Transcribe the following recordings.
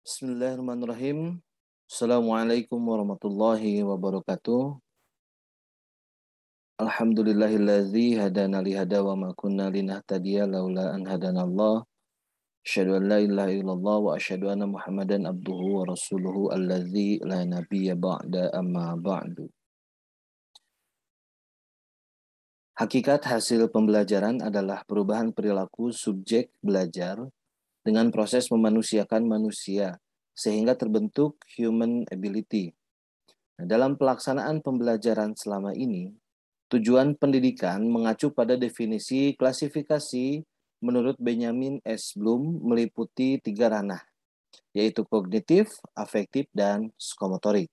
Bismillahirrahmanirrahim. Assalamualaikum warahmatullahi wabarakatuh. Alhamdulillahillazi hadana li hada wa ma kunna linahtadiya laula an hadanallah. Asyhadu an la ilaha illallah wa asyhadu anna Muhammadan abduhu wa rasuluhu allazi la nabiyya ba'da amma ba'du. Hakikat hasil pembelajaran adalah perubahan perilaku subjek belajar dengan proses memanusiakan manusia sehingga terbentuk human ability. Nah, dalam pelaksanaan pembelajaran selama ini, tujuan pendidikan mengacu pada definisi klasifikasi menurut Benjamin S. Bloom meliputi 3 ranah, yaitu kognitif, afektif, dan psikomotorik.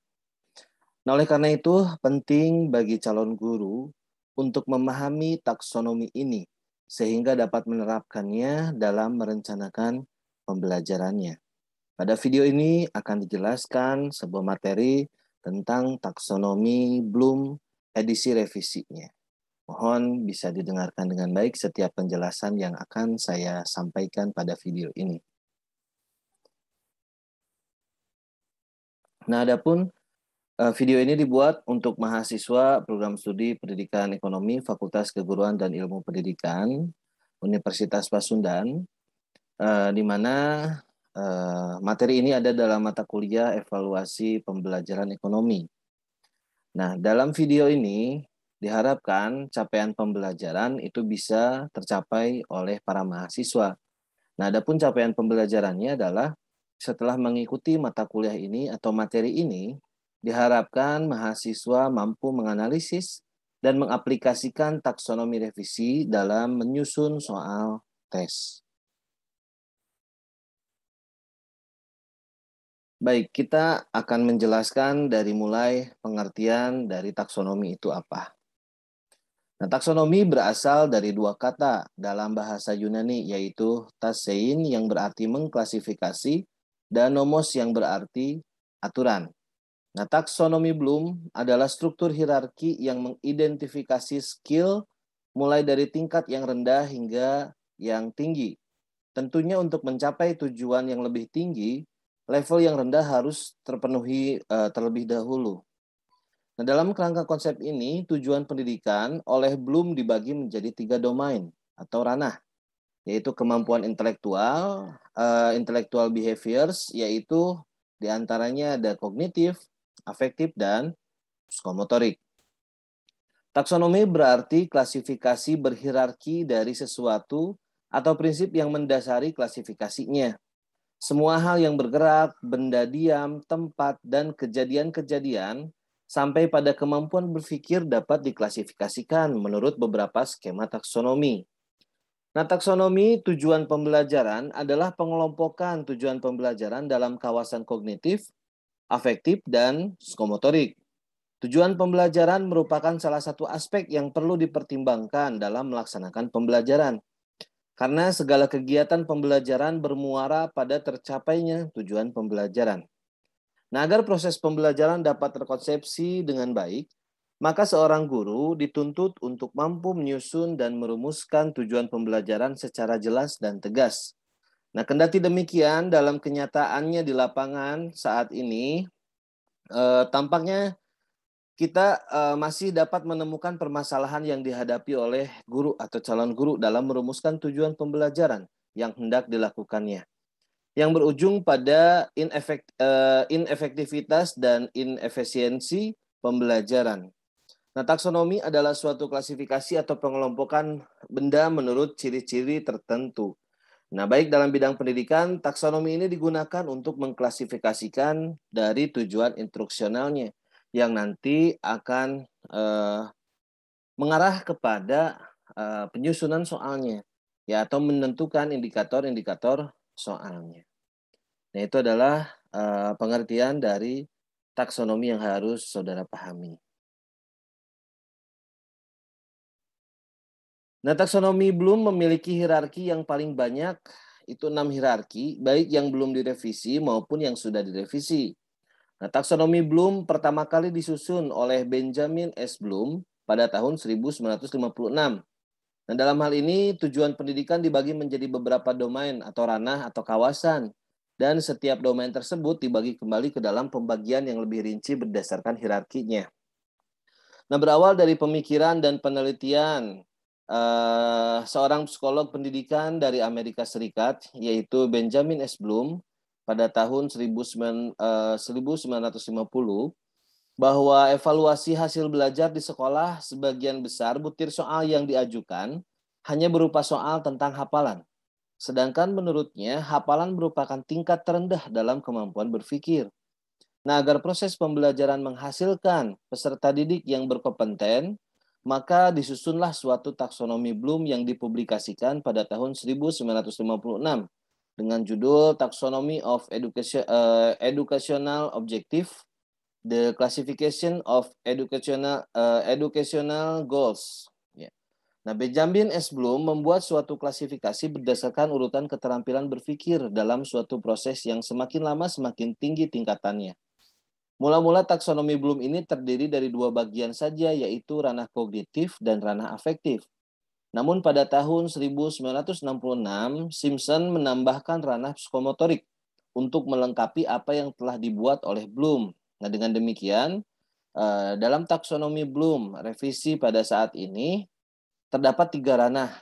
Nah, oleh karena itu, penting bagi calon guru untuk memahami taksonomi ini, sehingga dapat menerapkannya dalam merencanakan pembelajarannya. Pada video ini akan dijelaskan sebuah materi tentang taksonomi Bloom edisi revisinya. Mohon bisa didengarkan dengan baik setiap penjelasan yang akan saya sampaikan pada video ini. Nah, adapun video ini dibuat untuk mahasiswa program studi Pendidikan Ekonomi Fakultas Keguruan dan Ilmu Pendidikan Universitas Pasundan, di mana materi ini ada dalam mata kuliah evaluasi pembelajaran ekonomi. Nah, dalam video ini diharapkan capaian pembelajaran itu bisa tercapai oleh para mahasiswa. Nah, adapun capaian pembelajarannya adalah setelah mengikuti mata kuliah ini atau materi ini, diharapkan mahasiswa mampu menganalisis dan mengaplikasikan taksonomi revisi dalam menyusun soal tes. Baik, kita akan menjelaskan dari mulai pengertian dari taksonomi itu apa. Nah, taksonomi berasal dari 2 kata dalam bahasa Yunani, yaitu tasein yang berarti mengklasifikasi dan nomos yang berarti aturan. Nah, taksonomi Bloom adalah struktur hierarki yang mengidentifikasi skill mulai dari tingkat yang rendah hingga yang tinggi. Tentunya untuk mencapai tujuan yang lebih tinggi, level yang rendah harus terpenuhi terlebih dahulu. Nah, dalam kerangka konsep ini, tujuan pendidikan oleh Bloom dibagi menjadi 3 domain atau ranah, yaitu kemampuan intelektual, intellectual behaviors, yaitu diantaranya ada kognitif, afektif, dan psikomotorik. Taksonomi berarti klasifikasi berhierarki dari sesuatu atau prinsip yang mendasari klasifikasinya. Semua hal yang bergerak, benda diam, tempat, dan kejadian-kejadian sampai pada kemampuan berpikir dapat diklasifikasikan menurut beberapa skema taksonomi. Nah, taksonomi tujuan pembelajaran adalah pengelompokan tujuan pembelajaran dalam kawasan kognitif, afektif, dan psikomotorik. Tujuan pembelajaran merupakan salah satu aspek yang perlu dipertimbangkan dalam melaksanakan pembelajaran. Karena segala kegiatan pembelajaran bermuara pada tercapainya tujuan pembelajaran. Nah, agar proses pembelajaran dapat terkonsepsi dengan baik, maka seorang guru dituntut untuk mampu menyusun dan merumuskan tujuan pembelajaran secara jelas dan tegas. Nah, kendati demikian, dalam kenyataannya di lapangan saat ini, tampaknya kita masih dapat menemukan permasalahan yang dihadapi oleh guru atau calon guru dalam merumuskan tujuan pembelajaran yang hendak dilakukannya, yang berujung pada inefektivitas dan inefisiensi pembelajaran. Nah, taksonomi adalah suatu klasifikasi atau pengelompokan benda menurut ciri-ciri tertentu. Nah, baik dalam bidang pendidikan, taksonomi ini digunakan untuk mengklasifikasikan dari tujuan instruksionalnya yang nanti akan mengarah kepada penyusunan soalnya, ya, atau menentukan indikator-indikator soalnya. Nah, itu adalah pengertian dari taksonomi yang harus saudara pahami. Nah, taksonomi Bloom memiliki hierarki yang paling banyak, itu 6 hierarki, baik yang belum direvisi maupun yang sudah direvisi. Nah, taksonomi Bloom pertama kali disusun oleh Benjamin S. Bloom pada tahun 1956. Nah, dalam hal ini tujuan pendidikan dibagi menjadi beberapa domain atau ranah atau kawasan Dan setiap domain tersebut dibagi kembali ke dalam pembagian yang lebih rinci berdasarkan hierarkinya. Nah, berawal dari pemikiran dan penelitian seorang psikolog pendidikan dari Amerika Serikat, yaitu Benjamin S. Bloom, pada tahun 1950, bahwa evaluasi hasil belajar di sekolah sebagian besar butir soal yang diajukan hanya berupa soal tentang hafalan. Sedangkan menurutnya, hafalan merupakan tingkat terendah dalam kemampuan berpikir. Nah, agar proses pembelajaran menghasilkan peserta didik yang berkompeten, maka disusunlah suatu taksonomi Bloom yang dipublikasikan pada tahun 1956 dengan judul Taxonomy of Educational Objective, The Classification of Educational Goals. Nah, Benjamin S. Bloom membuat suatu klasifikasi berdasarkan urutan keterampilan berpikir dalam suatu proses yang semakin lama semakin tinggi tingkatannya. Mula-mula taksonomi Bloom ini terdiri dari dua bagian saja, yaitu ranah kognitif dan ranah afektif. Namun pada tahun 1966, Simpson menambahkan ranah psikomotorik untuk melengkapi apa yang telah dibuat oleh Bloom. Nah, dengan demikian, dalam taksonomi Bloom, revisi pada saat ini, terdapat tiga ranah,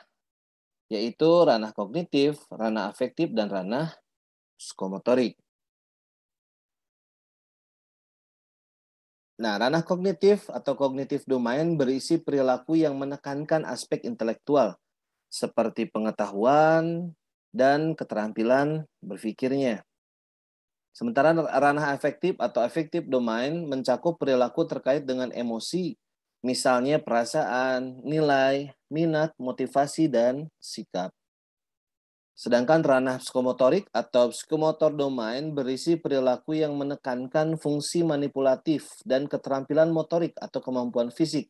yaitu ranah kognitif, ranah afektif, dan ranah psikomotorik. Nah, ranah kognitif atau kognitif domain berisi perilaku yang menekankan aspek intelektual, seperti pengetahuan dan keterampilan berpikirnya. Sementara ranah afektif atau affective domain mencakup perilaku terkait dengan emosi, misalnya perasaan, nilai, minat, motivasi, dan sikap. Sedangkan ranah psikomotorik atau psikomotor domain berisi perilaku yang menekankan fungsi manipulatif dan keterampilan motorik atau kemampuan fisik.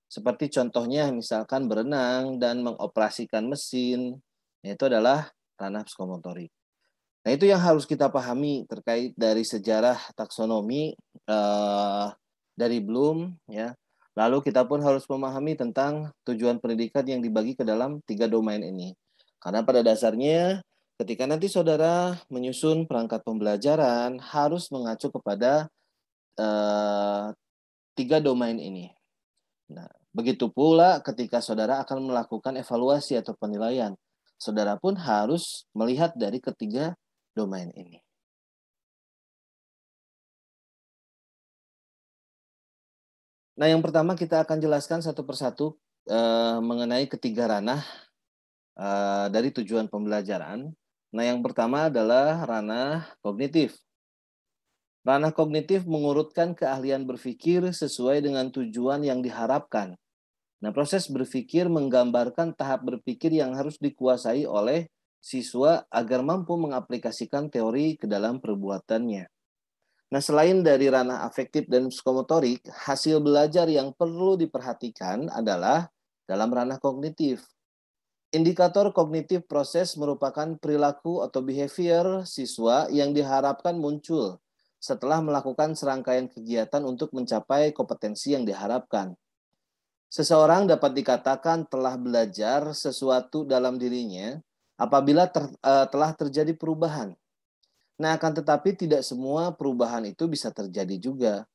Seperti contohnya misalkan berenang dan mengoperasikan mesin, itu adalah ranah psikomotorik. Nah, itu yang harus kita pahami terkait dari sejarah taksonomi dari Bloom, ya. Lalu kita pun harus memahami tentang tujuan pendidikan yang dibagi ke dalam tiga domain ini. Karena pada dasarnya ketika nanti saudara menyusun perangkat pembelajaran harus mengacu kepada tiga domain ini. Nah, begitu pula ketika saudara akan melakukan evaluasi atau penilaian, saudara pun harus melihat dari ketiga domain ini. Nah, yang pertama kita akan jelaskan satu persatu mengenai ketiga ranah dari tujuan pembelajaran. Nah, yang pertama adalah ranah kognitif. Ranah kognitif mengurutkan keahlian berpikir sesuai dengan tujuan yang diharapkan. Nah, proses berpikir menggambarkan tahap berpikir yang harus dikuasai oleh siswa agar mampu mengaplikasikan teori ke dalam perbuatannya. Nah, selain dari ranah afektif dan psikomotorik, hasil belajar yang perlu diperhatikan adalah dalam ranah kognitif. Indikator kognitif proses merupakan perilaku atau behavior siswa yang diharapkan muncul setelah melakukan serangkaian kegiatan untuk mencapai kompetensi yang diharapkan. Seseorang dapat dikatakan telah belajar sesuatu dalam dirinya apabila telah terjadi perubahan. Nah, akan tetapi tidak semua perubahan itu bisa terjadi juga.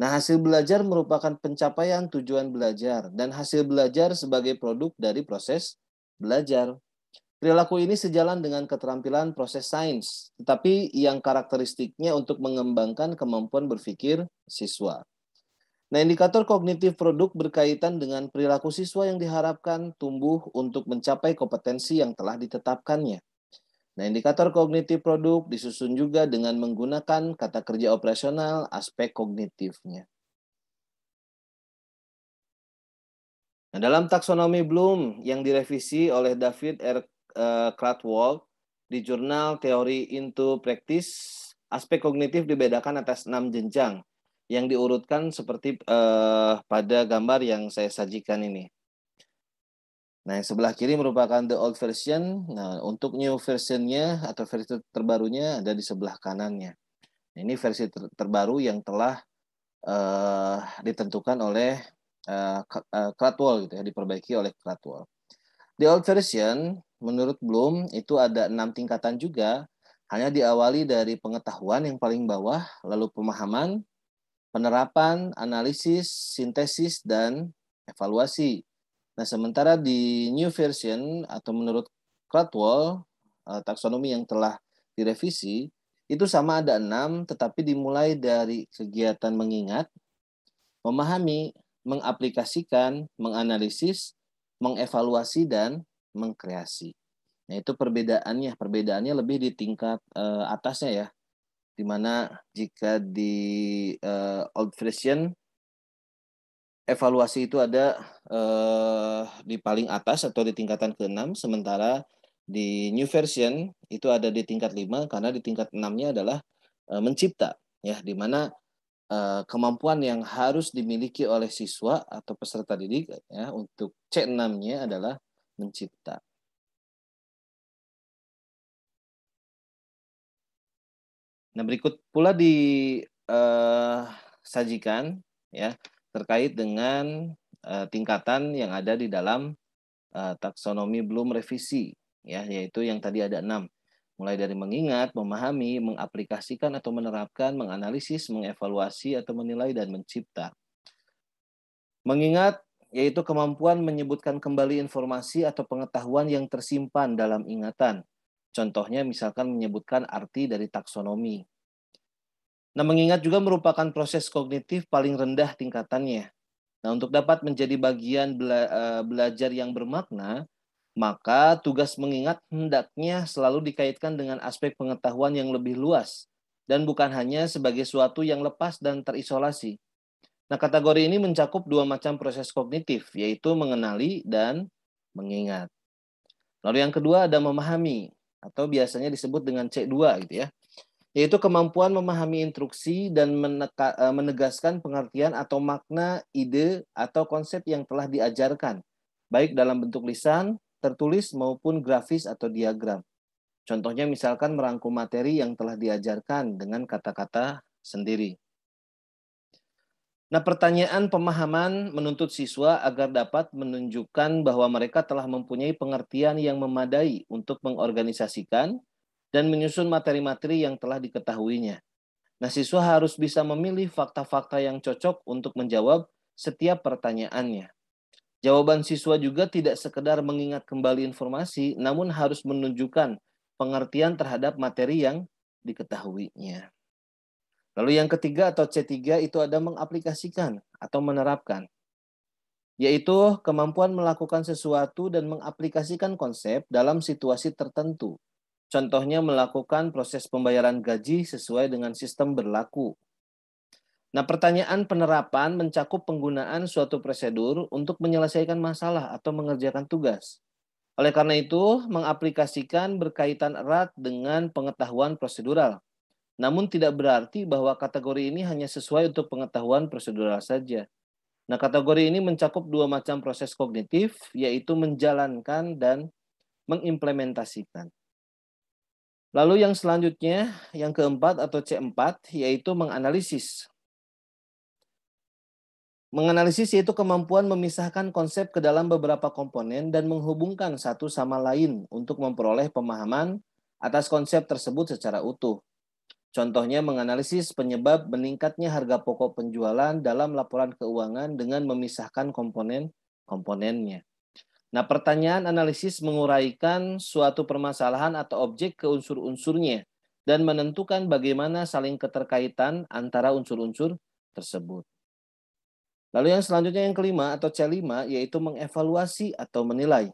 Nah, hasil belajar merupakan pencapaian tujuan belajar dan hasil belajar sebagai produk dari proses belajar. Perilaku ini sejalan dengan keterampilan proses sains, tetapi yang karakteristiknya untuk mengembangkan kemampuan berpikir siswa. Nah, indikator kognitif produk berkaitan dengan perilaku siswa yang diharapkan tumbuh untuk mencapai kompetensi yang telah ditetapkannya. Nah, indikator kognitif produk disusun juga dengan menggunakan kata kerja operasional aspek kognitifnya. Nah, dalam taksonomi Bloom yang direvisi oleh David R. Krathwohl di jurnal Theory into Practice, aspek kognitif dibedakan atas 6 jenjang yang diurutkan seperti pada gambar yang saya sajikan ini. Nah, yang sebelah kiri merupakan the old version. Nah, untuk new versionnya atau versi terbarunya ada di sebelah kanannya. Nah, ini versi terbaru yang telah ditentukan oleh Krathwohl, gitu ya, diperbaiki oleh Krathwohl. The old version, menurut Bloom, itu ada 6 tingkatan juga. Hanya diawali dari pengetahuan yang paling bawah, lalu pemahaman, penerapan, analisis, sintesis, dan evaluasi. Nah, sementara di new version atau menurut Cradwell, taksonomi yang telah direvisi, itu sama ada 6, tetapi dimulai dari kegiatan mengingat, memahami, mengaplikasikan, menganalisis, mengevaluasi, dan mengkreasi. Nah, itu perbedaannya. Perbedaannya lebih di tingkat atasnya ya. Di mana jika di old version, evaluasi itu ada di paling atas atau di tingkatan ke-6, sementara di new version itu ada di tingkat 5, karena di tingkat 6-nya adalah mencipta. Ya, di mana kemampuan yang harus dimiliki oleh siswa atau peserta didik ya untuk C6-nya adalah mencipta. Nah, berikut pula disajikan ya terkait dengan tingkatan yang ada di dalam taksonomi belum revisi ya, yaitu yang tadi ada 6. Mulai dari mengingat, memahami, mengaplikasikan atau menerapkan, menganalisis, mengevaluasi atau menilai, dan mencipta. Mengingat yaitu kemampuan menyebutkan kembali informasi atau pengetahuan yang tersimpan dalam ingatan. Contohnya misalkan menyebutkan arti dari taksonomi. Nah, mengingat juga merupakan proses kognitif paling rendah tingkatannya. Nah, untuk dapat menjadi bagian belajar yang bermakna, maka tugas mengingat hendaknya selalu dikaitkan dengan aspek pengetahuan yang lebih luas dan bukan hanya sebagai suatu yang lepas dan terisolasi. Nah, kategori ini mencakup 2 macam proses kognitif, yaitu mengenali dan mengingat. Lalu yang kedua ada memahami, atau biasanya disebut dengan C2 gitu ya, yaitu kemampuan memahami instruksi dan menegaskan pengertian atau makna, ide, atau konsep yang telah diajarkan, baik dalam bentuk lisan, tertulis, maupun grafis atau diagram. Contohnya misalkan merangkum materi yang telah diajarkan dengan kata-kata sendiri. Nah, pertanyaan pemahaman menuntut siswa agar dapat menunjukkan bahwa mereka telah mempunyai pengertian yang memadai untuk mengorganisasikan dan menyusun materi-materi yang telah diketahuinya. Nah, siswa harus bisa memilih fakta-fakta yang cocok untuk menjawab setiap pertanyaannya. Jawaban siswa juga tidak sekedar mengingat kembali informasi, namun harus menunjukkan pengertian terhadap materi yang diketahuinya. Lalu yang ketiga atau C3 itu ada mengaplikasikan atau menerapkan, yaitu kemampuan melakukan sesuatu dan mengaplikasikan konsep dalam situasi tertentu. Contohnya melakukan proses pembayaran gaji sesuai dengan sistem berlaku. Nah, pertanyaan penerapan mencakup penggunaan suatu prosedur untuk menyelesaikan masalah atau mengerjakan tugas. Oleh karena itu, mengaplikasikan berkaitan erat dengan pengetahuan prosedural. Namun tidak berarti bahwa kategori ini hanya sesuai untuk pengetahuan prosedural saja. Nah, kategori ini mencakup 2 macam proses kognitif, yaitu menjalankan dan mengimplementasikan. Lalu yang selanjutnya, yang keempat atau C4, yaitu menganalisis. Menganalisis yaitu kemampuan memisahkan konsep ke dalam beberapa komponen dan menghubungkan satu sama lain untuk memperoleh pemahaman atas konsep tersebut secara utuh. Contohnya menganalisis penyebab meningkatnya harga pokok penjualan dalam laporan keuangan dengan memisahkan komponen-komponennya. Nah, pertanyaan analisis menguraikan suatu permasalahan atau objek ke unsur-unsurnya dan menentukan bagaimana saling keterkaitan antara unsur-unsur tersebut. Lalu yang selanjutnya yang kelima atau C5 yaitu mengevaluasi atau menilai,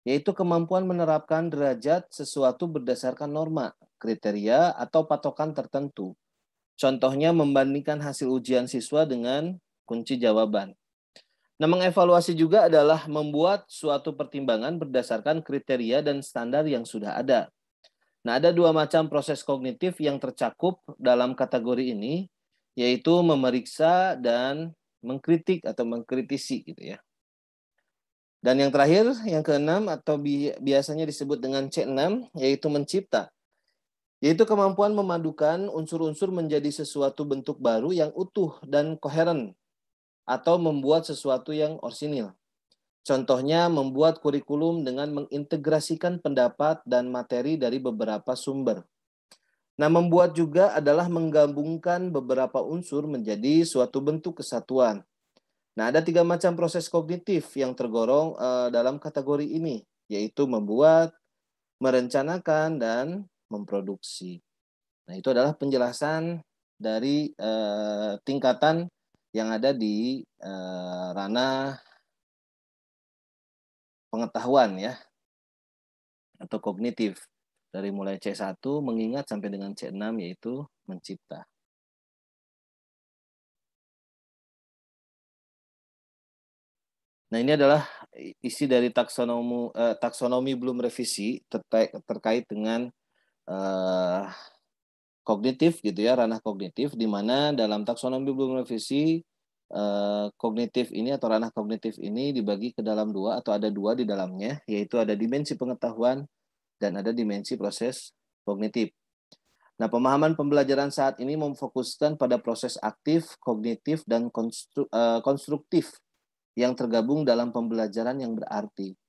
yaitu kemampuan menerapkan derajat sesuatu berdasarkan norma, kriteria, atau patokan tertentu. Contohnya membandingkan hasil ujian siswa dengan kunci jawaban. Nah, mengevaluasi juga adalah membuat suatu pertimbangan berdasarkan kriteria dan standar yang sudah ada. Nah, ada 2 macam proses kognitif yang tercakup dalam kategori ini, yaitu memeriksa dan mengkritik atau mengkritisi gitu ya. Dan yang terakhir, yang keenam atau biasanya disebut dengan C6, yaitu mencipta. Yaitu kemampuan memadukan unsur-unsur menjadi sesuatu bentuk baru yang utuh dan koheren, atau membuat sesuatu yang orsinil. Contohnya membuat kurikulum dengan mengintegrasikan pendapat dan materi dari beberapa sumber. Nah, membuat juga adalah menggabungkan beberapa unsur menjadi suatu bentuk kesatuan. Nah, ada 3 macam proses kognitif yang tergolong dalam kategori ini, yaitu membuat, merencanakan, dan memproduksi. Nah, itu adalah penjelasan dari tingkatan yang ada di ranah pengetahuan ya, atau kognitif. Dari mulai C1 mengingat sampai dengan C6 yaitu mencipta. Nah, ini adalah isi dari taksonomi belum revisi terkait dengan kognitif gitu ya, ranah kognitif, di mana dalam taksonomi belum revisi kognitif ini atau ranah kognitif ini dibagi ke dalam 2 atau ada 2 di dalamnya, yaitu ada dimensi pengetahuan dan ada dimensi proses kognitif. Nah, pemahaman pembelajaran saat ini memfokuskan pada proses aktif, kognitif, dan konstruktif yang tergabung dalam pembelajaran yang berarti.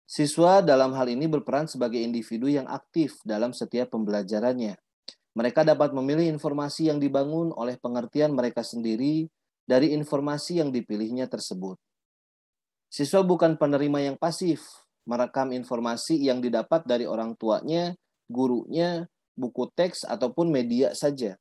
Siswa dalam hal ini berperan sebagai individu yang aktif dalam setiap pembelajarannya. Mereka dapat memilih informasi yang dibangun oleh pengertian mereka sendiri dari informasi yang dipilihnya tersebut. Siswa bukan penerima yang pasif, merekam informasi yang didapat dari orang tuanya, gurunya, buku teks, ataupun media saja.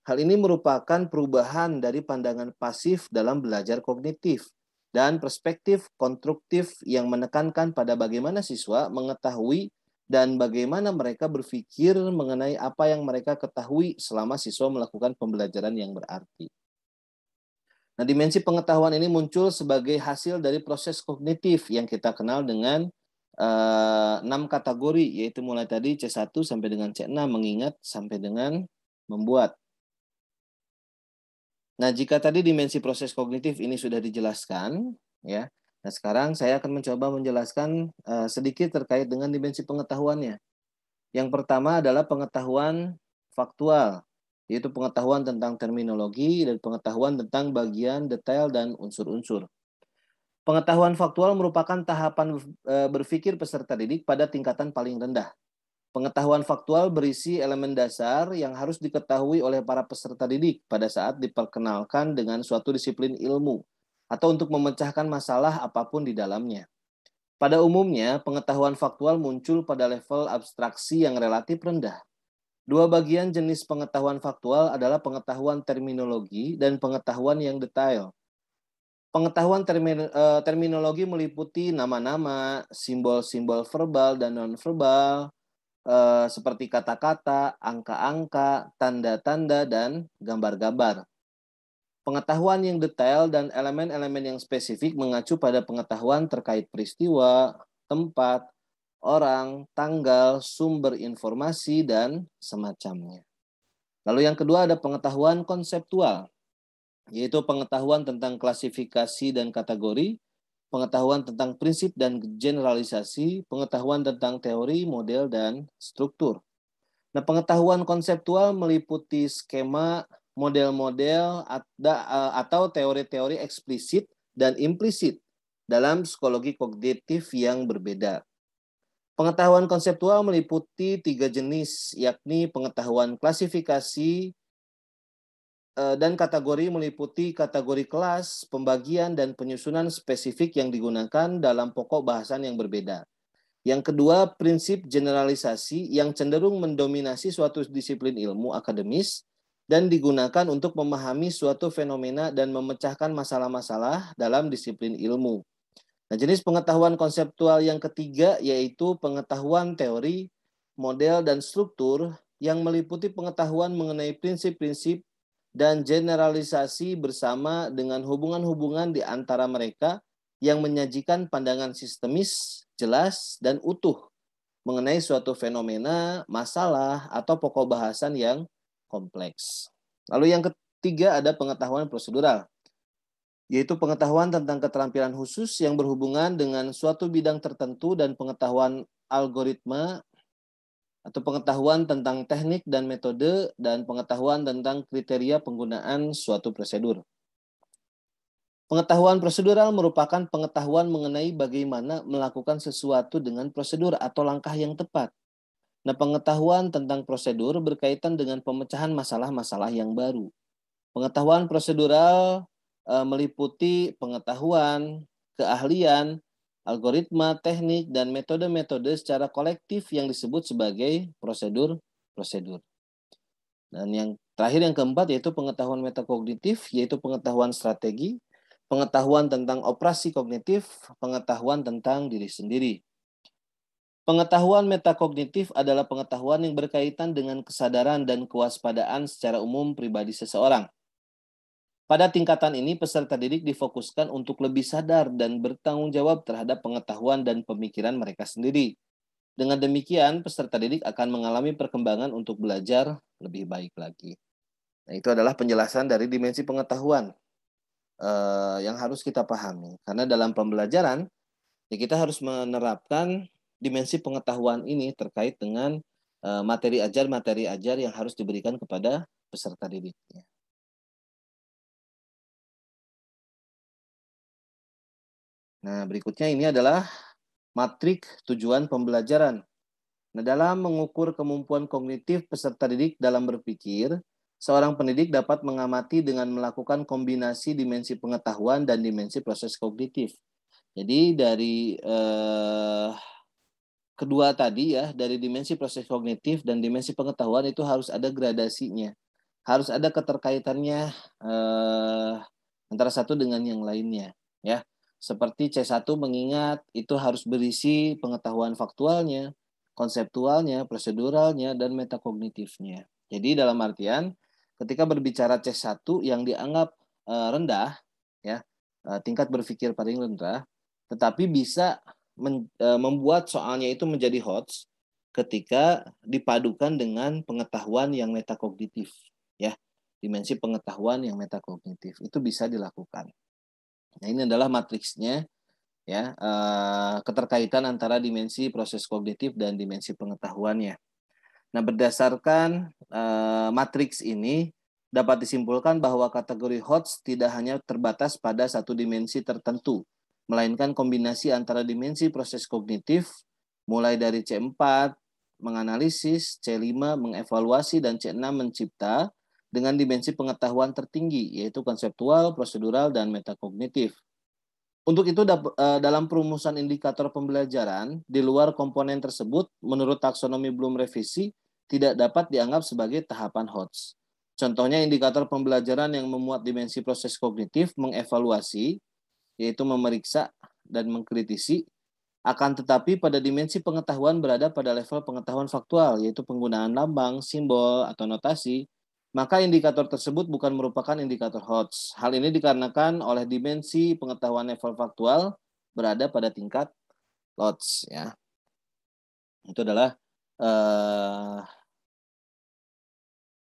Hal ini merupakan perubahan dari pandangan pasif dalam belajar kognitif dan perspektif konstruktif yang menekankan pada bagaimana siswa mengetahui dan bagaimana mereka berpikir mengenai apa yang mereka ketahui selama siswa melakukan pembelajaran yang berarti. Nah, dimensi pengetahuan ini muncul sebagai hasil dari proses kognitif yang kita kenal dengan 6 kategori, yaitu mulai tadi C1 sampai dengan C6, mengingat sampai dengan membuat. Nah, jika tadi dimensi proses kognitif ini sudah dijelaskan, ya. Nah, sekarang saya akan mencoba menjelaskan sedikit terkait dengan dimensi pengetahuannya. Yang pertama adalah pengetahuan faktual, yaitu pengetahuan tentang terminologi dan pengetahuan tentang bagian detail dan unsur-unsur. Pengetahuan faktual merupakan tahapan berpikir peserta didik pada tingkatan paling rendah. Pengetahuan faktual berisi elemen dasar yang harus diketahui oleh para peserta didik pada saat diperkenalkan dengan suatu disiplin ilmu atau untuk memecahkan masalah apapun di dalamnya. Pada umumnya, pengetahuan faktual muncul pada level abstraksi yang relatif rendah. Dua bagian jenis pengetahuan faktual adalah pengetahuan terminologi dan pengetahuan yang detail. Pengetahuan terminologi meliputi nama-nama, simbol-simbol verbal dan non-verbal, seperti kata-kata, angka-angka, tanda-tanda, dan gambar-gambar. Pengetahuan yang detail dan elemen-elemen yang spesifik mengacu pada pengetahuan terkait peristiwa, tempat, orang, tanggal, sumber informasi, dan semacamnya. Lalu yang kedua ada pengetahuan konseptual, yaitu pengetahuan tentang klasifikasi dan kategori, pengetahuan tentang prinsip dan generalisasi, pengetahuan tentang teori, model, dan struktur. Nah, pengetahuan konseptual meliputi skema, model-model, atau teori-teori eksplisit dan implisit dalam psikologi kognitif yang berbeda. Pengetahuan konseptual meliputi 3 jenis, yakni pengetahuan klasifikasi dan kategori meliputi kategori kelas, pembagian, dan penyusunan spesifik yang digunakan dalam pokok bahasan yang berbeda. Yang kedua, prinsip generalisasi yang cenderung mendominasi suatu disiplin ilmu akademis dan digunakan untuk memahami suatu fenomena dan memecahkan masalah-masalah dalam disiplin ilmu. Nah, jenis pengetahuan konseptual yang ketiga yaitu pengetahuan teori, model, dan struktur yang meliputi pengetahuan mengenai prinsip-prinsip dan generalisasi bersama dengan hubungan-hubungan di antara mereka yang menyajikan pandangan sistemis, jelas, dan utuh mengenai suatu fenomena, masalah, atau pokok bahasan yang kompleks. Lalu yang ketiga ada pengetahuan prosedural, yaitu pengetahuan tentang keterampilan khusus yang berhubungan dengan suatu bidang tertentu dan pengetahuan algoritma atau pengetahuan tentang teknik dan metode dan pengetahuan tentang kriteria penggunaan suatu prosedur. Pengetahuan prosedural merupakan pengetahuan mengenai bagaimana melakukan sesuatu dengan prosedur atau langkah yang tepat. Nah, pengetahuan tentang prosedur berkaitan dengan pemecahan masalah-masalah yang baru. Pengetahuan prosedural meliputi pengetahuan, keahlian, algoritma, teknik, dan metode-metode secara kolektif yang disebut sebagai prosedur-prosedur. Dan yang terakhir, yang keempat, yaitu pengetahuan metakognitif, yaitu pengetahuan strategi, pengetahuan tentang operasi kognitif, pengetahuan tentang diri sendiri. Pengetahuan metakognitif adalah pengetahuan yang berkaitan dengan kesadaran dan kewaspadaan secara umum pribadi seseorang. Pada tingkatan ini, peserta didik difokuskan untuk lebih sadar dan bertanggung jawab terhadap pengetahuan dan pemikiran mereka sendiri. Dengan demikian, peserta didik akan mengalami perkembangan untuk belajar lebih baik lagi. Nah, itu adalah penjelasan dari dimensi pengetahuan yang harus kita pahami. Karena dalam pembelajaran, ya kita harus menerapkan dimensi pengetahuan ini terkait dengan materi ajar yang harus diberikan kepada peserta didiknya. Nah, berikutnya ini adalah matrik tujuan pembelajaran. Nah, dalam mengukur kemampuan kognitif peserta didik dalam berpikir, seorang pendidik dapat mengamati dengan melakukan kombinasi dimensi pengetahuan dan dimensi proses kognitif. Jadi dari kedua tadi ya, dari dimensi proses kognitif dan dimensi pengetahuan itu harus ada gradasinya. Harus ada keterkaitannya antara satu dengan yang lainnya, ya. Seperti C1 mengingat itu harus berisi pengetahuan faktualnya, konseptualnya, proseduralnya, dan metakognitifnya. Jadi dalam artian ketika berbicara C1 yang dianggap rendah, ya, tingkat berpikir paling rendah, tetapi bisa membuat soalnya itu menjadi HOTS ketika dipadukan dengan pengetahuan yang metakognitif, ya, dimensi pengetahuan yang metakognitif itu bisa dilakukan. Nah, ini adalah matriksnya, ya, keterkaitan antara dimensi proses kognitif dan dimensi pengetahuannya. Nah, berdasarkan matriks ini dapat disimpulkan bahwa kategori HOTS tidak hanya terbatas pada satu dimensi tertentu, melainkan kombinasi antara dimensi proses kognitif, mulai dari C4, menganalisis, C5, mengevaluasi, dan C6, mencipta, dengan dimensi pengetahuan tertinggi, yaitu konseptual, prosedural, dan metakognitif. Untuk itu, dalam perumusan indikator pembelajaran, di luar komponen tersebut, menurut taksonomi Bloom revisi, tidak dapat dianggap sebagai tahapan HOTS. Contohnya, indikator pembelajaran yang memuat dimensi proses kognitif mengevaluasi, yaitu memeriksa dan mengkritisi, akan tetapi pada dimensi pengetahuan berada pada level pengetahuan faktual, yaitu penggunaan lambang, simbol, atau notasi, maka indikator tersebut bukan merupakan indikator HOTS. Hal ini dikarenakan oleh dimensi pengetahuan level faktual berada pada tingkat LOTS. Ya. Itu adalah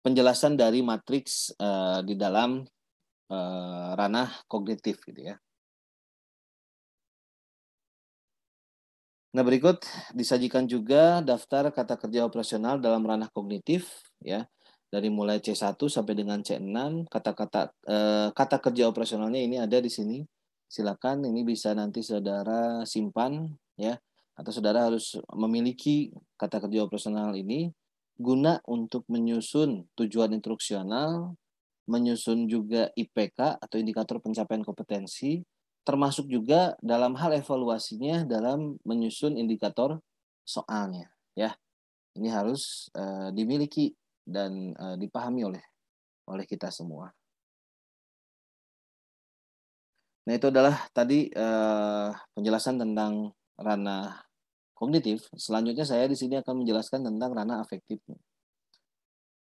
penjelasan dari matriks di dalam ranah kognitif, gitu ya. Nah, berikut disajikan juga daftar kata kerja operasional dalam ranah kognitif, ya. Dari mulai C1 sampai dengan C6, kata kerja operasionalnya ini ada di sini. Silakan, ini bisa nanti saudara simpan, ya. Atau saudara harus memiliki kata kerja operasional ini guna untuk menyusun tujuan instruksional, menyusun juga IPK atau indikator pencapaian kompetensi, termasuk juga dalam hal evaluasinya dalam menyusun indikator soalnya, ya. Ini harus dimiliki dan dipahami oleh kita semua. Nah, itu adalah tadi penjelasan tentang ranah kognitif. Selanjutnya saya di sini akan menjelaskan tentang ranah afektif.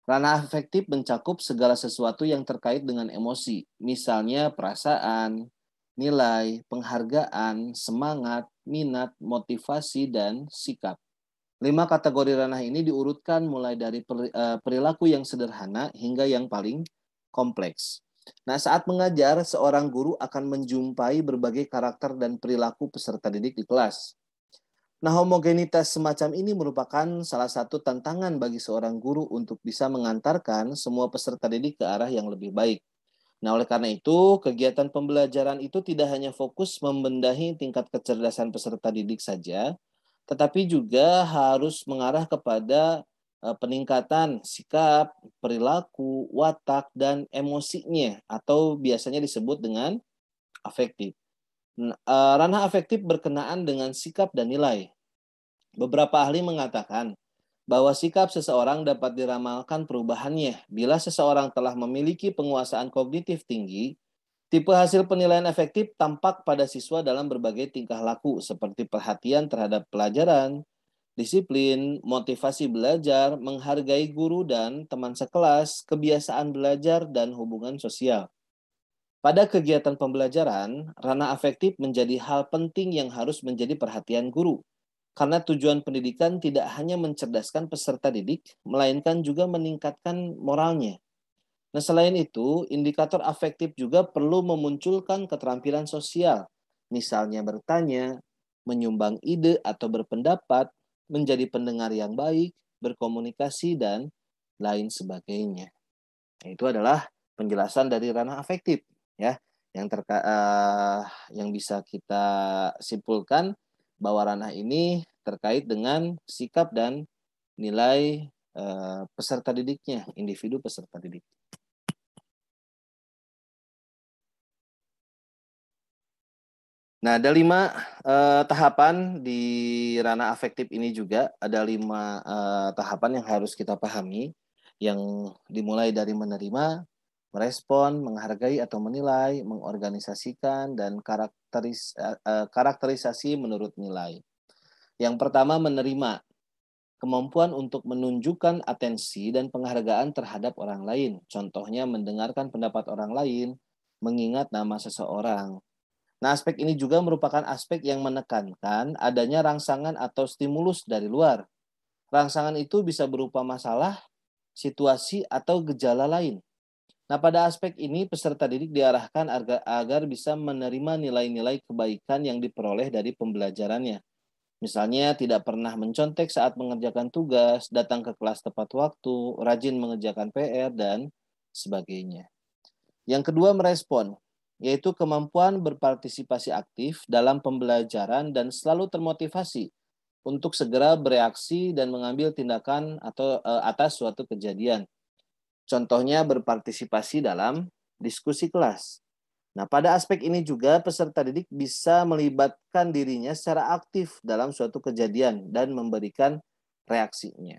Ranah afektif mencakup segala sesuatu yang terkait dengan emosi, misalnya perasaan, nilai, penghargaan, semangat, minat, motivasi, dan sikap. 5 kategori ranah ini diurutkan mulai dari perilaku yang sederhana hingga yang paling kompleks. Nah, saat mengajar, seorang guru akan menjumpai berbagai karakter dan perilaku peserta didik di kelas. Nah, homogenitas semacam ini merupakan salah satu tantangan bagi seorang guru untuk bisa mengantarkan semua peserta didik ke arah yang lebih baik. Nah, oleh karena itu, kegiatan pembelajaran itu tidak hanya fokus membenahi tingkat kecerdasan peserta didik saja, tetapi juga harus mengarah kepada peningkatan sikap, perilaku, watak, dan emosinya atau biasanya disebut dengan afektif. Ranah afektif berkenaan dengan sikap dan nilai. Beberapa ahli mengatakan bahwa sikap seseorang dapat diramalkan perubahannya bila seseorang telah memiliki penguasaan kognitif tinggi. Tipe hasil penilaian efektif tampak pada siswa dalam berbagai tingkah laku seperti perhatian terhadap pelajaran, disiplin, motivasi belajar, menghargai guru dan teman sekelas, kebiasaan belajar, dan hubungan sosial. Pada kegiatan pembelajaran, ranah afektif menjadi hal penting yang harus menjadi perhatian guru. Karena tujuan pendidikan tidak hanya mencerdaskan peserta didik, melainkan juga meningkatkan moralnya. Nah, selain itu, indikator afektif juga perlu memunculkan keterampilan sosial, misalnya bertanya, menyumbang ide atau berpendapat, menjadi pendengar yang baik, berkomunikasi, dan lain sebagainya. Nah, itu adalah penjelasan dari ranah afektif, ya, yang bisa kita simpulkan bahwa ranah ini terkait dengan sikap dan nilai peserta didiknya, individu peserta didik. Nah, ada 5 tahapan di ranah afektif ini juga. Ada 5 tahapan yang harus kita pahami, yang dimulai dari menerima, merespon, menghargai atau menilai, mengorganisasikan, dan karakterisasi menurut nilai. Yang pertama, menerima. Kemampuan untuk menunjukkan atensi dan penghargaan terhadap orang lain. Contohnya mendengarkan pendapat orang lain, mengingat nama seseorang. Nah, aspek ini juga merupakan aspek yang menekankan adanya rangsangan atau stimulus dari luar. Rangsangan itu bisa berupa masalah, situasi, atau gejala lain. Nah, pada aspek ini peserta didik diarahkan agar bisa menerima nilai-nilai kebaikan yang diperoleh dari pembelajarannya. Misalnya tidak pernah mencontek saat mengerjakan tugas, datang ke kelas tepat waktu, rajin mengerjakan PR, dan sebagainya. Yang kedua, merespon, yaitu kemampuan berpartisipasi aktif dalam pembelajaran dan selalu termotivasi untuk segera bereaksi dan mengambil tindakan atau atas suatu kejadian. Contohnya berpartisipasi dalam diskusi kelas. Nah, pada aspek ini juga peserta didik bisa melibatkan dirinya secara aktif dalam suatu kejadian dan memberikan reaksinya.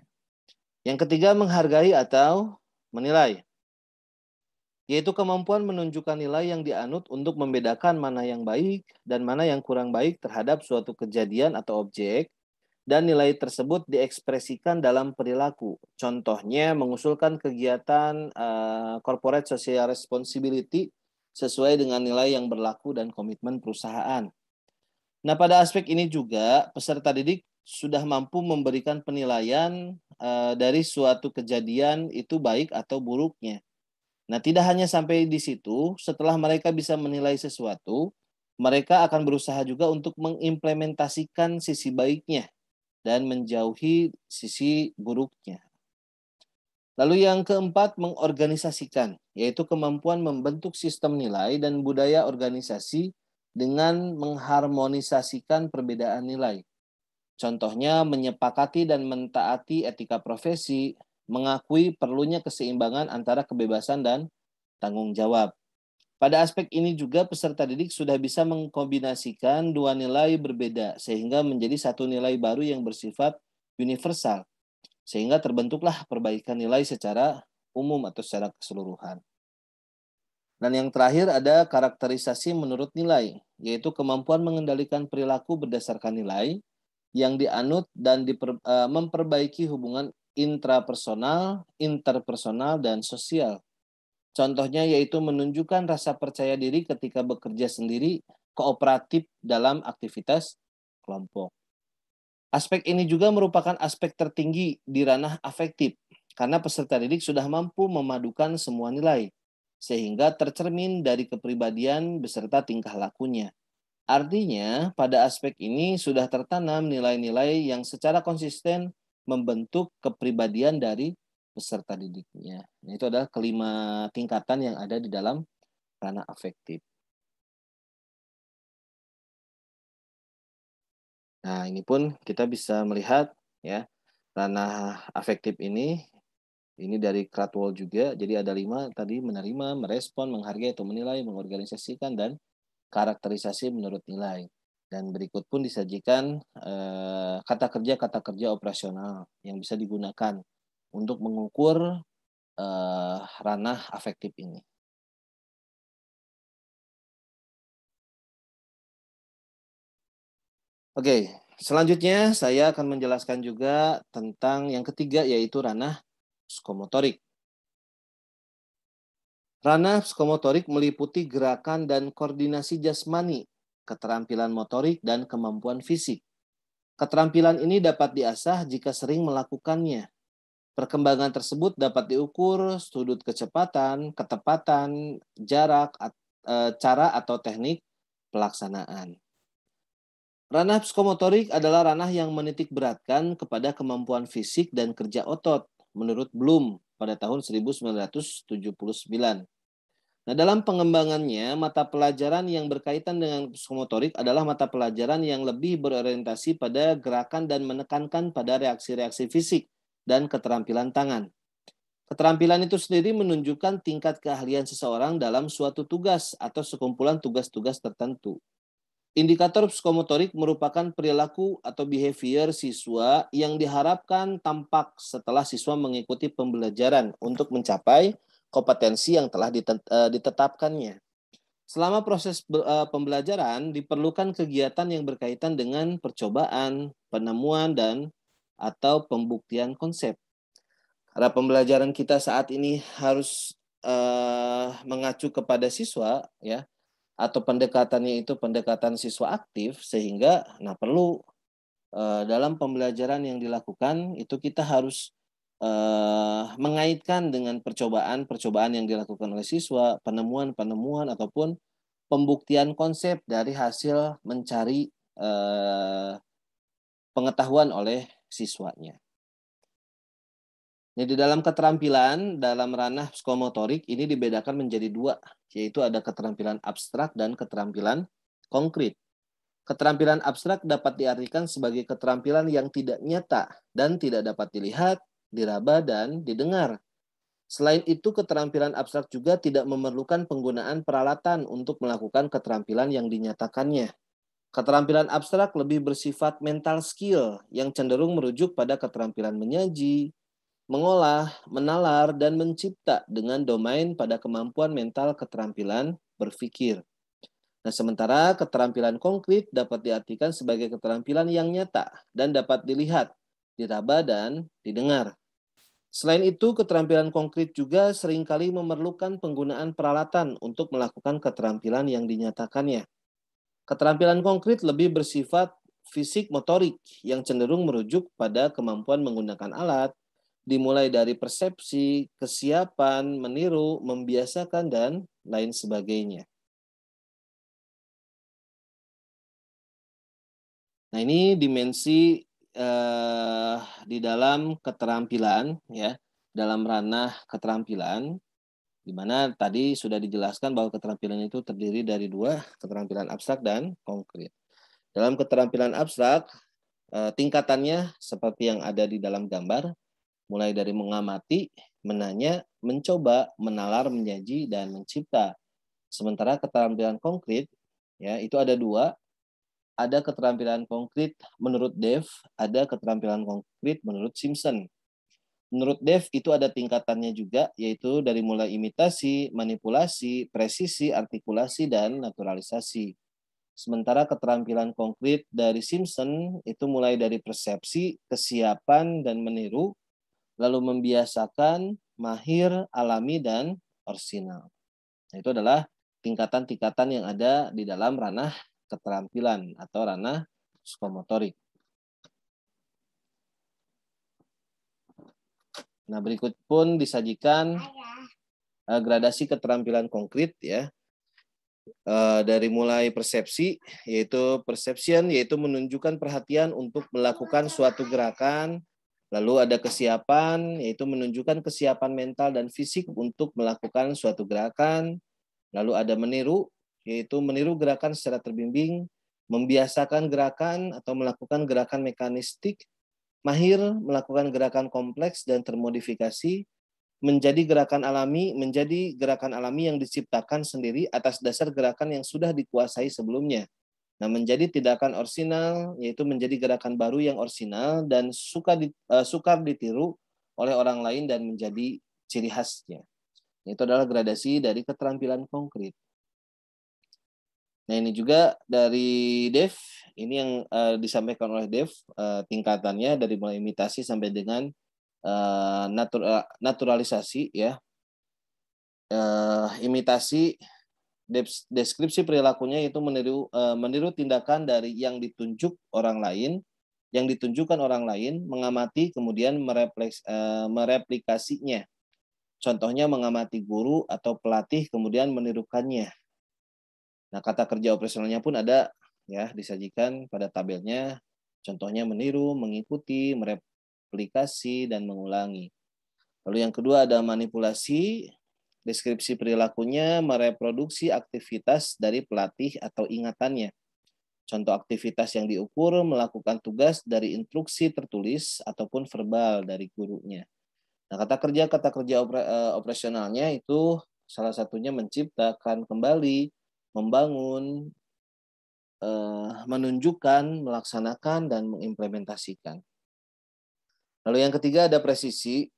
Yang ketiga, menghargai atau menilai, yaitu kemampuan menunjukkan nilai yang dianut untuk membedakan mana yang baik dan mana yang kurang baik terhadap suatu kejadian atau objek, dan nilai tersebut diekspresikan dalam perilaku. Contohnya, mengusulkan kegiatan corporate social responsibility sesuai dengan nilai yang berlaku dan komitmen perusahaan. Nah, pada aspek ini juga peserta didik sudah mampu memberikan penilaian dari suatu kejadian itu baik atau buruknya. Nah, tidak hanya sampai di situ, setelah mereka bisa menilai sesuatu, mereka akan berusaha juga untuk mengimplementasikan sisi baiknya dan menjauhi sisi buruknya. Lalu yang keempat, mengorganisasikan, yaitu kemampuan membentuk sistem nilai dan budaya organisasi dengan mengharmonisasikan perbedaan nilai. Contohnya, menyepakati dan mentaati etika profesi, mengakui perlunya keseimbangan antara kebebasan dan tanggung jawab. Pada aspek ini juga peserta didik sudah bisa mengkombinasikan dua nilai berbeda sehingga menjadi satu nilai baru yang bersifat universal. Sehingga terbentuklah perbaikan nilai secara umum atau secara keseluruhan. Dan yang terakhir ada karakterisasi menurut nilai, yaitu kemampuan mengendalikan perilaku berdasarkan nilai yang dianut dan memperbaiki hubungan intrapersonal, interpersonal, dan sosial. Contohnya yaitu menunjukkan rasa percaya diri ketika bekerja sendiri, kooperatif dalam aktivitas kelompok. Aspek ini juga merupakan aspek tertinggi di ranah afektif, karena peserta didik sudah mampu memadukan semua nilai, sehingga tercermin dari kepribadian beserta tingkah lakunya. Artinya, pada aspek ini sudah tertanam nilai-nilai yang secara konsisten membentuk kepribadian dari peserta didiknya. Nah, itu adalah kelima tingkatan yang ada di dalam ranah afektif. Nah, ini pun kita bisa melihat ya, ranah afektif ini dari Krathwohl juga. Jadi ada 5 tadi: menerima, merespon, menghargai atau menilai, mengorganisasikan, dan karakterisasi menurut nilai. Dan berikut pun disajikan kata kerja operasional yang bisa digunakan untuk mengukur ranah afektif ini. Oke, selanjutnya saya akan menjelaskan juga tentang yang ketiga, yaitu ranah psikomotorik. Ranah psikomotorik meliputi gerakan dan koordinasi jasmani, keterampilan motorik, dan kemampuan fisik. Keterampilan ini dapat diasah jika sering melakukannya. Perkembangan tersebut dapat diukur sudut kecepatan, ketepatan, jarak, cara atau teknik pelaksanaan. Ranah psikomotorik adalah ranah yang menitik beratkan kepada kemampuan fisik dan kerja otot, menurut Bloom pada tahun 1979. Nah, dalam pengembangannya, mata pelajaran yang berkaitan dengan psikomotorik adalah mata pelajaran yang lebih berorientasi pada gerakan dan menekankan pada reaksi-reaksi fisik dan keterampilan tangan. Keterampilan itu sendiri menunjukkan tingkat keahlian seseorang dalam suatu tugas atau sekumpulan tugas-tugas tertentu. Indikator psikomotorik merupakan perilaku atau behavior siswa yang diharapkan tampak setelah siswa mengikuti pembelajaran untuk mencapai kompetensi yang telah ditetapkannya. Selama proses pembelajaran, diperlukan kegiatan yang berkaitan dengan percobaan, penemuan, dan atau pembuktian konsep. Karena pembelajaran kita saat ini harus mengacu kepada siswa, ya, atau pendekatannya itu pendekatan siswa aktif, sehingga perlu dalam pembelajaran yang dilakukan itu kita harus mengaitkan dengan percobaan yang dilakukan oleh siswa, penemuan ataupun pembuktian konsep dari hasil mencari pengetahuan oleh siswanya. Jadi dalam keterampilan, dalam ranah psikomotorik ini dibedakan menjadi 2, yaitu ada keterampilan abstrak dan keterampilan konkret. Keterampilan abstrak dapat diartikan sebagai keterampilan yang tidak nyata dan tidak dapat dilihat, diraba, dan didengar. Selain itu, keterampilan abstrak juga tidak memerlukan penggunaan peralatan untuk melakukan keterampilan yang dinyatakannya. Keterampilan abstrak lebih bersifat mental skill yang cenderung merujuk pada keterampilan menyaji, mengolah, menalar, dan mencipta dengan domain pada kemampuan mental keterampilan berpikir. Nah, sementara keterampilan konkret dapat diartikan sebagai keterampilan yang nyata dan dapat dilihat, diraba, dan didengar. Selain itu, keterampilan konkret juga seringkali memerlukan penggunaan peralatan untuk melakukan keterampilan yang dinyatakannya. Keterampilan konkret lebih bersifat fisik motorik yang cenderung merujuk pada kemampuan menggunakan alat, dimulai dari persepsi, kesiapan, meniru, membiasakan, dan lain sebagainya. Nah, ini dimensi di dalam keterampilan, ya, dalam ranah keterampilan, di mana tadi sudah dijelaskan bahwa keterampilan itu terdiri dari 2, keterampilan abstrak dan konkret. Dalam keterampilan abstrak, tingkatannya seperti yang ada di dalam gambar, mulai dari mengamati, menanya, mencoba, menalar, menyaji, dan mencipta. Sementara keterampilan konkret, ya, itu ada 2. Ada keterampilan konkret menurut Dev, ada keterampilan konkret menurut Simpson. Menurut Dev itu ada tingkatannya juga, yaitu dari mulai imitasi, manipulasi, presisi, artikulasi, dan naturalisasi. Sementara keterampilan konkret dari Simpson itu mulai dari persepsi, kesiapan, dan meniru, lalu membiasakan, mahir, alami, dan orisinal. Nah, itu adalah tingkatan-tingkatan yang ada di dalam ranah keterampilan atau ranah psikomotorik. Nah, berikut pun disajikan gradasi keterampilan konkret, ya. Dari mulai persepsi, yaitu perception, yaitu menunjukkan perhatian untuk melakukan suatu gerakan. Lalu ada kesiapan, yaitu menunjukkan kesiapan mental dan fisik untuk melakukan suatu gerakan. Lalu ada meniru, yaitu meniru gerakan secara terbimbing. membiasakan gerakan atau melakukan gerakan mekanistik, mahir melakukan gerakan kompleks dan termodifikasi, menjadi gerakan alami yang diciptakan sendiri atas dasar gerakan yang sudah dikuasai sebelumnya. Nah, menjadi tindakan orisinal, yaitu menjadi gerakan baru yang orisinal dan sukar ditiru oleh orang lain dan menjadi ciri khasnya. Itu adalah gradasi dari keterampilan konkret. Nah, ini juga dari Dev, ini yang disampaikan oleh Dev, tingkatannya dari mulai imitasi sampai dengan naturalisasi, ya. Imitasi, deskripsi perilakunya itu meniru tindakan dari yang ditunjukkan orang lain, mengamati kemudian mereplikasinya. Contohnya mengamati guru atau pelatih kemudian menirukannya. Nah, kata kerja operasionalnya pun ada, ya, disajikan pada tabelnya. Contohnya meniru, mengikuti, mereplikasi, dan mengulangi. Lalu yang kedua ada manipulasi. Deskripsi perilakunya mereproduksi aktivitas dari pelatih atau ingatannya. Contoh aktivitas yang diukur melakukan tugas dari instruksi tertulis ataupun verbal dari gurunya. Nah, kata kerja operasionalnya itu salah satunya menciptakan kembali, membangun, menunjukkan, melaksanakan, dan mengimplementasikan. Lalu yang ketiga ada presisi,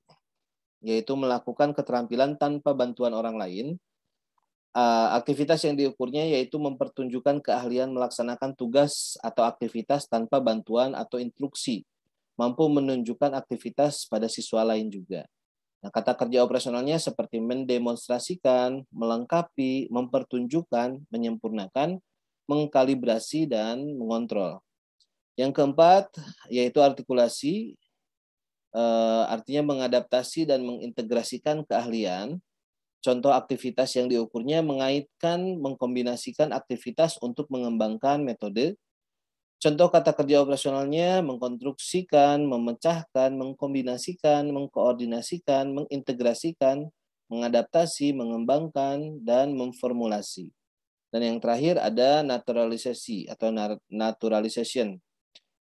yaitu melakukan keterampilan tanpa bantuan orang lain. Aktivitas yang diukurnya yaitu mempertunjukkan keahlian melaksanakan tugas atau aktivitas tanpa bantuan atau instruksi, mampu menunjukkan aktivitas pada siswa lain juga. Nah, kata kerja operasionalnya seperti mendemonstrasikan, melengkapi, mempertunjukkan, menyempurnakan, mengkalibrasi, dan mengontrol. Yang keempat yaitu artikulasi, artinya mengadaptasi dan mengintegrasikan keahlian. Contoh aktivitas yang diukurnya mengaitkan, mengkombinasikan aktivitas untuk mengembangkan metode. Contoh kata kerja operasionalnya mengkonstruksikan, memecahkan, mengkombinasikan, mengkoordinasikan, mengintegrasikan, mengadaptasi, mengembangkan, dan memformulasi. Dan yang terakhir ada naturalisasi atau naturalization,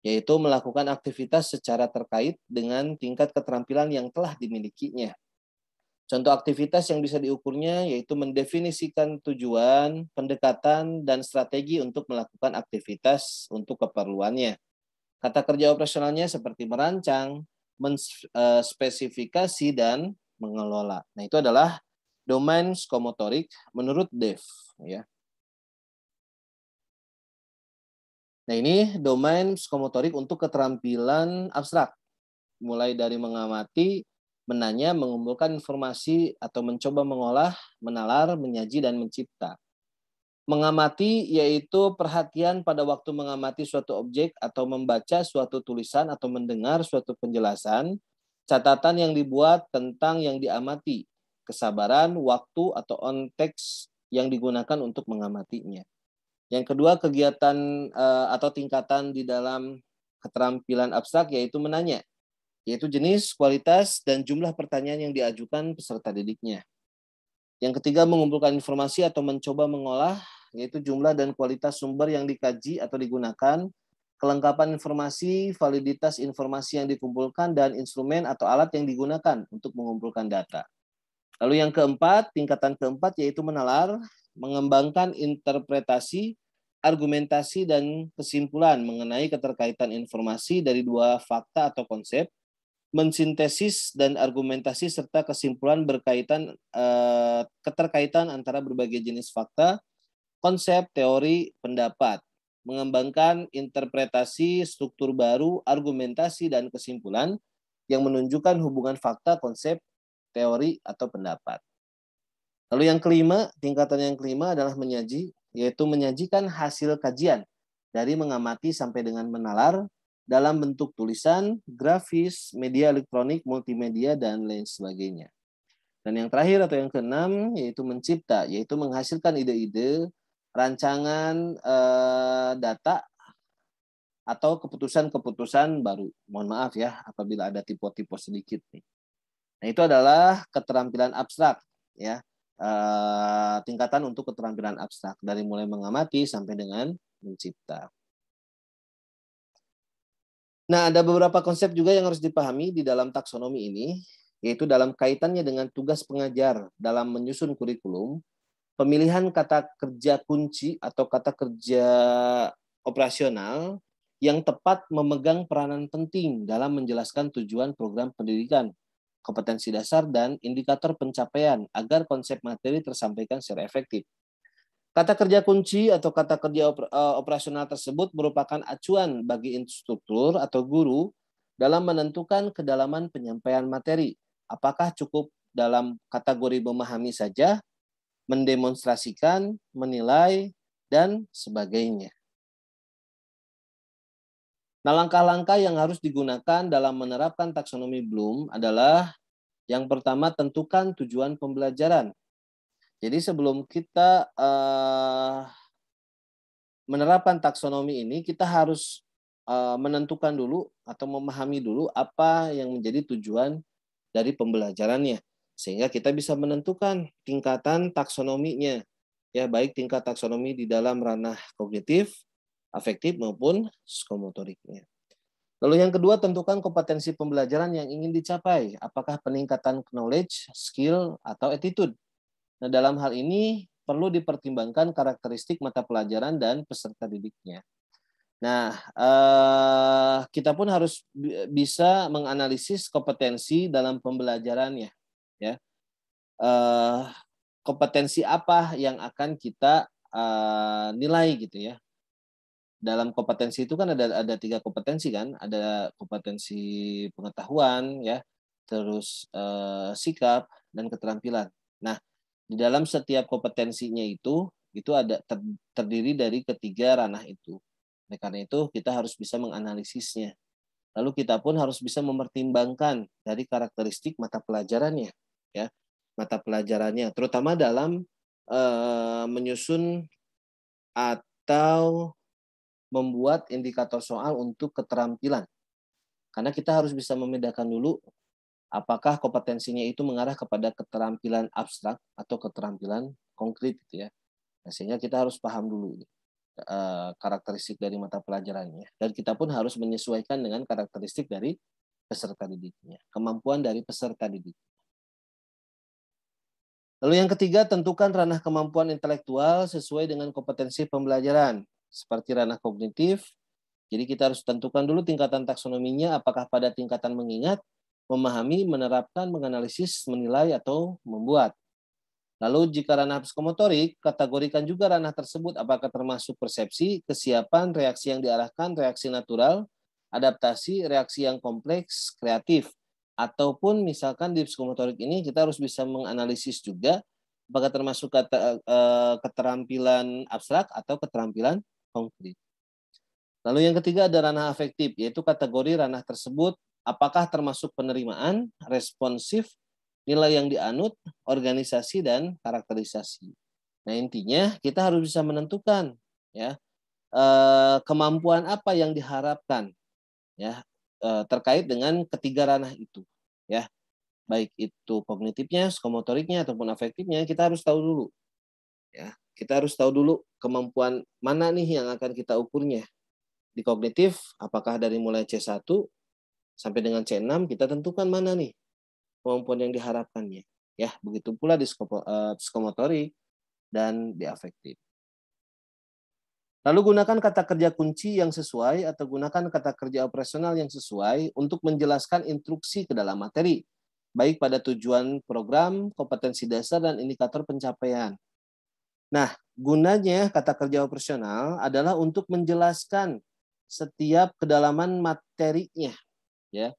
yaitu melakukan aktivitas secara terkait dengan tingkat keterampilan yang telah dimilikinya. Contoh aktivitas yang bisa diukurnya yaitu mendefinisikan tujuan, pendekatan, dan strategi untuk melakukan aktivitas untuk keperluannya. Kata kerja operasionalnya seperti merancang, menspesifikasi, dan mengelola. Nah, itu adalah domain psikomotorik menurut Dev, ya. Nah, ini domain psikomotorik untuk keterampilan abstrak, mulai dari mengamati, menanya, mengumpulkan informasi, atau mencoba mengolah, menalar, menyaji, dan mencipta. Mengamati yaitu perhatian pada waktu mengamati suatu objek atau membaca suatu tulisan atau mendengar suatu penjelasan, catatan yang dibuat tentang yang diamati, kesabaran, waktu, atau konteks yang digunakan untuk mengamatinya. Yang kedua, kegiatan atau tingkatan di dalam keterampilan abstrak yaitu menanya, yaitu jenis, kualitas, dan jumlah pertanyaan yang diajukan peserta didiknya. Yang ketiga, mengumpulkan informasi atau mencoba mengolah, yaitu jumlah dan kualitas sumber yang dikaji atau digunakan, kelengkapan informasi, validitas informasi yang dikumpulkan, dan instrumen atau alat yang digunakan untuk mengumpulkan data. Lalu yang keempat, tingkatan keempat yaitu menalar, mengembangkan interpretasi, argumentasi, dan kesimpulan mengenai keterkaitan informasi dari dua fakta atau konsep, mensintesis dan argumentasi serta kesimpulan keterkaitan antara berbagai jenis fakta, konsep, teori, pendapat, mengembangkan interpretasi, struktur baru, argumentasi, dan kesimpulan yang menunjukkan hubungan fakta, konsep, teori, atau pendapat. Lalu yang kelima, tingkatan yang kelima adalah menyaji, yaitu menyajikan hasil kajian dari mengamati sampai dengan menalar dalam bentuk tulisan, grafis, media elektronik, multimedia, dan lain sebagainya. Dan yang terakhir atau yang keenam yaitu mencipta, yaitu menghasilkan ide-ide, rancangan data, atau keputusan-keputusan baru. Mohon maaf ya apabila ada typo-typo sedikit nih. Nah, itu adalah keterampilan abstrak, ya. Tingkatan untuk keterampilan abstrak dari mulai mengamati sampai dengan mencipta. Nah, ada beberapa konsep juga yang harus dipahami di dalam taksonomi ini, yaitu dalam kaitannya dengan tugas pengajar dalam menyusun kurikulum, pemilihan kata kerja kunci atau kata kerja operasional yang tepat memegang peranan penting dalam menjelaskan tujuan program pendidikan, kompetensi dasar, dan indikator pencapaian agar konsep materi tersampaikan secara efektif. Kata kerja kunci atau kata kerja operasional tersebut merupakan acuan bagi instruktur atau guru dalam menentukan kedalaman penyampaian materi. Apakah cukup dalam kategori memahami saja, mendemonstrasikan, menilai, dan sebagainya. Nah, langkah-langkah yang harus digunakan dalam menerapkan taksonomi Bloom adalah yang pertama, tentukan tujuan pembelajaran. Jadi sebelum kita menerapkan taksonomi ini, kita harus menentukan dulu atau memahami dulu apa yang menjadi tujuan dari pembelajarannya. Sehingga kita bisa menentukan tingkatan taksonominya. Ya, baik tingkat taksonomi di dalam ranah kognitif, afektif, maupun psikomotoriknya. Lalu yang kedua, tentukan kompetensi pembelajaran yang ingin dicapai. Apakah peningkatan knowledge, skill, atau attitude. Nah, dalam hal ini perlu dipertimbangkan karakteristik mata pelajaran dan peserta didiknya. Nah, kita pun harus bisa menganalisis kompetensi dalam pembelajarannya. Ya, kompetensi apa yang akan kita nilai gitu ya. Dalam kompetensi itu kan ada 3 kompetensi kan, ada kompetensi pengetahuan ya, terus sikap dan keterampilan. Nah, di dalam setiap kompetensinya itu ada terdiri dari ketiga ranah itu. Oleh karena itu kita harus bisa menganalisisnya. Lalu kita pun harus bisa mempertimbangkan dari karakteristik mata pelajarannya, ya, mata pelajarannya, terutama dalam menyusun atau membuat indikator soal untuk keterampilan. Karena kita harus bisa membedakan dulu apakah kompetensinya itu mengarah kepada keterampilan abstrak atau keterampilan konkret gitu ya. Nah, sehingga kita harus paham dulu karakteristik dari mata pelajarannya. Dan kita pun harus menyesuaikan dengan karakteristik dari peserta didiknya, kemampuan dari peserta didik. Lalu yang ketiga, tentukan ranah kemampuan intelektual sesuai dengan kompetensi pembelajaran. Seperti ranah kognitif, jadi kita harus tentukan dulu tingkatan taksonominya, apakah pada tingkatan mengingat, memahami, menerapkan, menganalisis, menilai, atau membuat. Lalu jika ranah psikomotorik, kategorikan juga ranah tersebut apakah termasuk persepsi, kesiapan, reaksi yang diarahkan, reaksi natural, adaptasi, reaksi yang kompleks, kreatif. Ataupun misalkan di psikomotorik ini kita harus bisa menganalisis juga apakah termasuk keterampilan abstrak atau keterampilan konkret. Lalu yang ketiga ada ranah afektif, yaitu kategori ranah tersebut apakah termasuk penerimaan, responsif, nilai yang dianut, organisasi, dan karakterisasi. Nah, intinya kita harus bisa menentukan ya kemampuan apa yang diharapkan ya terkait dengan ketiga ranah itu ya. Baik itu kognitifnya, psikomotoriknya ataupun afektifnya, kita harus tahu dulu. Ya, kita harus tahu dulu kemampuan mana nih yang akan kita ukurnya. Di kognitif, apakah dari mulai C1 sampai dengan C6, kita tentukan mana nih kemampuan yang diharapkannya. Ya, begitu pula di psikomotorik dan di afektif. Lalu gunakan kata kerja kunci yang sesuai atau gunakan kata kerja operasional yang sesuai untuk menjelaskan instruksi ke dalam materi, baik pada tujuan program, kompetensi dasar, dan indikator pencapaian. Nah, gunanya kata kerja operasional adalah untuk menjelaskan setiap kedalaman materinya, ya.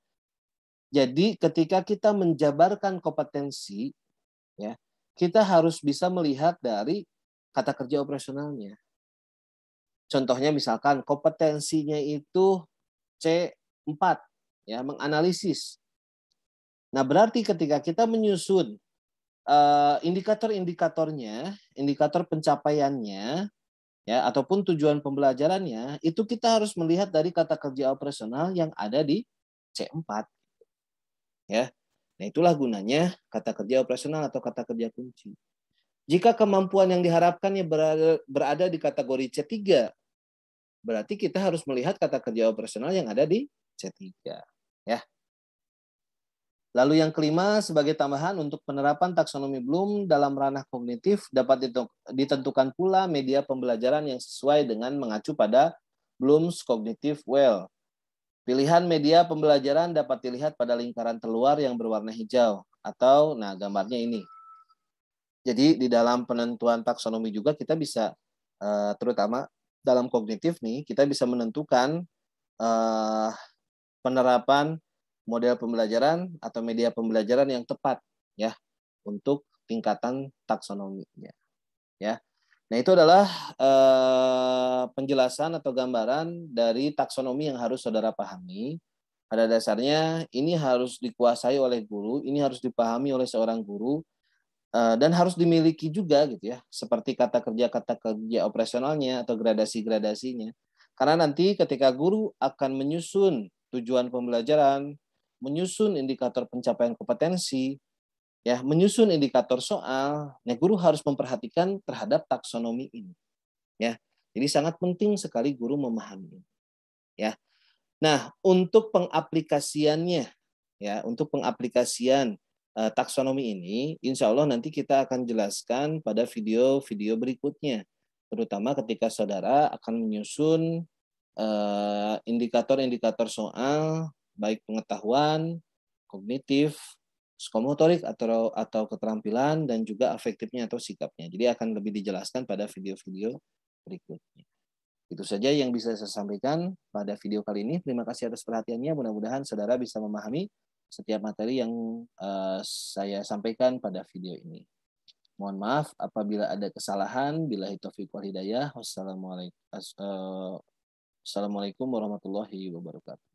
Jadi ketika kita menjabarkan kompetensi, ya, kita harus bisa melihat dari kata kerja operasionalnya. Contohnya misalkan kompetensinya itu C4, ya, menganalisis. Nah, berarti ketika kita menyusun indikator-indikatornya, indikator pencapaiannya, ya, ataupun tujuan pembelajarannya, itu kita harus melihat dari kata kerja operasional yang ada di C4. Ya. Nah, itulah gunanya kata kerja operasional atau kata kerja kunci. Jika kemampuan yang diharapkannya berada di kategori C3, Berarti kita harus melihat kata kerja operasional yang ada di C3. Ya. Lalu yang kelima, sebagai tambahan untuk penerapan taksonomi Bloom dalam ranah kognitif dapat ditentukan pula media pembelajaran yang sesuai dengan mengacu pada Bloom's Cognitive Well. Pilihan media pembelajaran dapat dilihat pada lingkaran terluar yang berwarna hijau atau nah gambarnya ini. Jadi di dalam penentuan taksonomi juga kita bisa terutama dalam kognitif nih kita bisa menentukan penerapan model pembelajaran atau media pembelajaran yang tepat ya untuk tingkatan taksonominya ya. Nah, itu adalah penjelasan atau gambaran dari taksonomi yang harus saudara pahami. Pada dasarnya ini harus dikuasai oleh guru, ini harus dipahami oleh seorang guru dan harus dimiliki juga gitu ya, seperti kata kerja operasionalnya atau gradasi-gradasinya. Karena nanti ketika guru akan menyusun tujuan pembelajaran, menyusun indikator pencapaian kompetensi, ya, menyusun indikator soal, nah guru harus memperhatikan terhadap taksonomi ini, ya. Jadi sangat penting sekali guru memahami, ya. Nah, untuk pengaplikasiannya, ya, untuk pengaplikasian taksonomi ini, insya Allah nanti kita akan jelaskan pada video-video berikutnya, terutama ketika saudara akan menyusun indikator-indikator soal, baik pengetahuan, kognitif, psikomotorik atau keterampilan dan juga afektifnya atau sikapnya. Jadi akan lebih dijelaskan pada video-video berikutnya. Itu saja yang bisa saya sampaikan pada video kali ini. Terima kasih atas perhatiannya. Mudah-mudahan saudara bisa memahami setiap materi yang saya sampaikan pada video ini. Mohon maaf apabila ada kesalahan. Billahi taufiq wal hidayah. Wassalamualaikum warahmatullahi wabarakatuh.